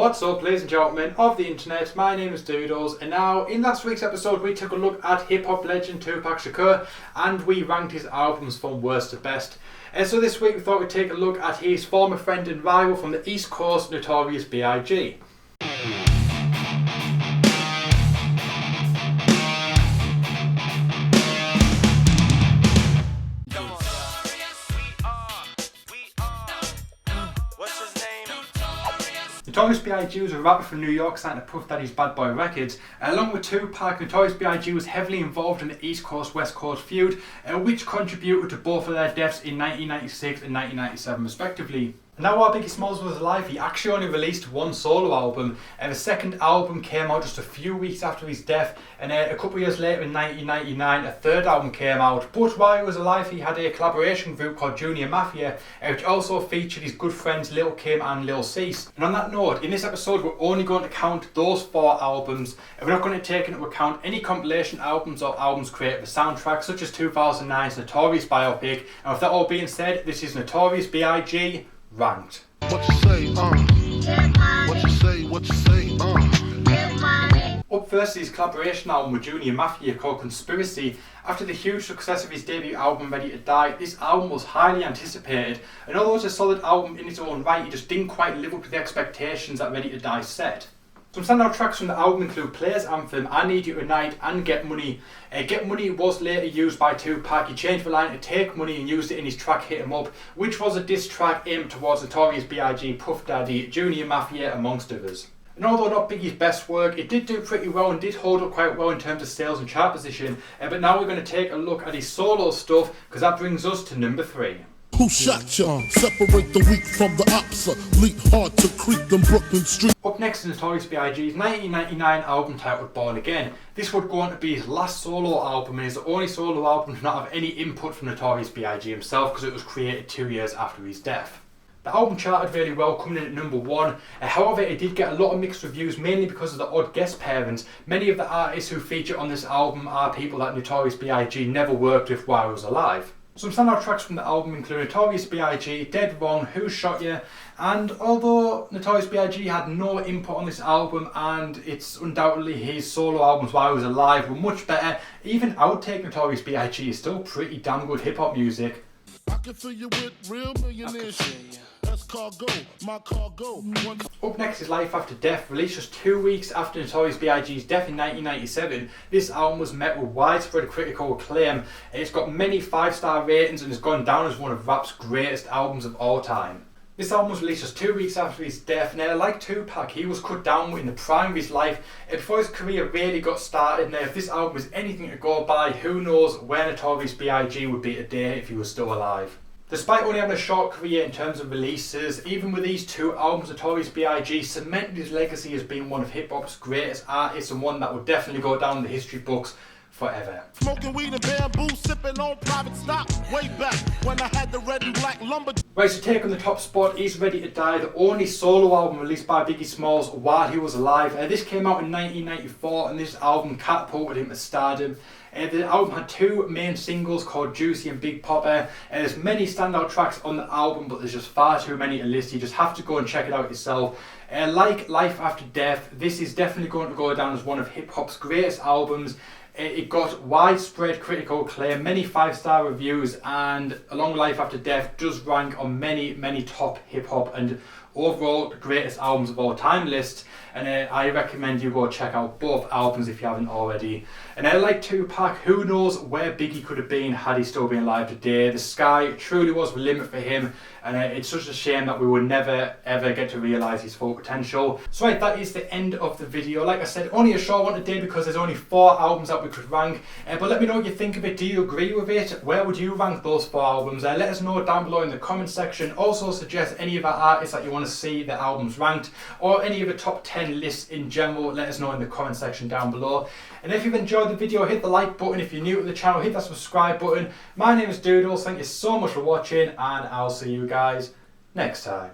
What's up, ladies and gentlemen of the internet, my name is Doodles, and now in last week's episode we took a look at hip-hop legend Tupac Shakur and we ranked his albums from worst to best. So this week we thought we'd take a look at his former friend and rival from the East Coast, Notorious b.i.g. Notorious b.i.g. was a rapper from New York signed to Puff Daddy's Bad Boy Records. Along with Tupac, Notorious b.i.g. was heavily involved in the East Coast-West Coast feud, which contributed to both of their deaths in 1996 and 1997 respectively. Now while Biggie Smalls was alive, he actually only released one solo album, and the second album came out just a few weeks after his death, and a couple of years later in 1999 a third album came out. But while he was alive he had a collaboration group called Junior Mafia, which also featured his good friends Lil Kim and Lil Cease. And on that note, in this episode we're only going to count those four albums, and we're not going to take into account any compilation albums or albums created for soundtracks such as 2009's Notorious biopic. And with that all being said, this is Notorious b.i.g. ranked. What you say, what you say, Up first is his collaboration album with Junior Mafia called Conspiracy. After the huge success of his debut album Ready to Die, this album was highly anticipated, and although it's a solid album in its own right, it just didn't quite live up to the expectations that Ready to Die set. Some standout tracks from the album include Players Anthem, I Need You Tonight and Get Money. Get Money was later used by Tupac. He changed the line to Take Money and used it in his track Hit 'Em Up, which was a diss track aimed towards Notorious b.i.g, Puff Daddy, Junior Mafia amongst others. And although not Biggie's best work, it did do pretty well and did hold up quite well in terms of sales and chart position. But now we're going to take a look at his solo stuff, because that brings us to number 3. Who shot ya? Separate the weak from the ops. Leap hard to creep them Brooklyn streets. Up next is Notorious b.i.g.'s 1999 album titled Born Again. This would go on to be his last solo album, and is the only solo album to not have any input from Notorious b.i.g. himself, because it was created 2 years after his death. The album charted really well, coming in at number 1. However, it did get a lot of mixed reviews, mainly because of the odd guest pairings. Many of the artists who feature on this album are people that Notorious b.i.g. never worked with while he was alive. Some standout tracks from the album include Notorious b.i.g, Dead Wrong, Who Shot Ya, and although Notorious b.i.g. had no input on this album, and it's undoubtedly his solo albums while he was alive were much better, even Outtake Notorious b.i.g. is still pretty damn good hip hop music. I can fill you with real millionaires. That's cargo, my cargo. Up next is Life After Death, released just 2 weeks after Notorious b.i.g.'s death in 1997. This album was met with widespread critical acclaim. It's got many 5-star ratings and has gone down as one of rap's greatest albums of all time. This album was released just 2 weeks after his death, and like Tupac, he was cut down in the prime of his life before his career really got started. Now, if this album is anything to go by, who knows where Notorious b.i.g. would be today if he was still alive. Despite only having a short career in terms of releases, even with these 2 albums, Notorious b.i.g. cemented his legacy as being one of hip-hop's greatest artists, and one that would definitely go down in the history books forever. Smoking weed and bamboo, sipping on private stock way back when I had the red and black lumber. Right, so take on the top spot is Ready to Die, the only solo album released by Biggie Smalls while he was alive. This came out in 1994, and this album catapulted him to stardom. The album had 2 main singles called Juicy and Big Popper. There's many standout tracks on the album, but there's just far too many to list. You just have to go and check it out yourself. Like Life After Death, this is definitely going to go down as one of hip-hop's greatest albums. It got widespread critical acclaim, many 5-star reviews, and along with Life After Death does rank on many top hip-hop and overall the greatest albums of all time lists. And I recommend you go check out both albums if you haven't already. And like Tupac, who knows where Biggie could have been had he still been alive today. The sky truly was the limit for him, and it's such a shame that we will never ever get to realise his full potential. So right, that is the end of the video. Like I said, only a short one today because there's only 4 albums that we could rank. But let me know what you think of it. Do you agree with it? Where would you rank those 4 albums? Let us know down below in the comment section. Also suggest any of our artists that you want to see the albums ranked, or any of the top 10 lists in general. Let us know in the comment section down below. And if you've enjoyed the video, hit the like button. If you're new to the channel, hit that subscribe button. My name is Doodles. Thank you so much for watching, and I'll see you guys next time.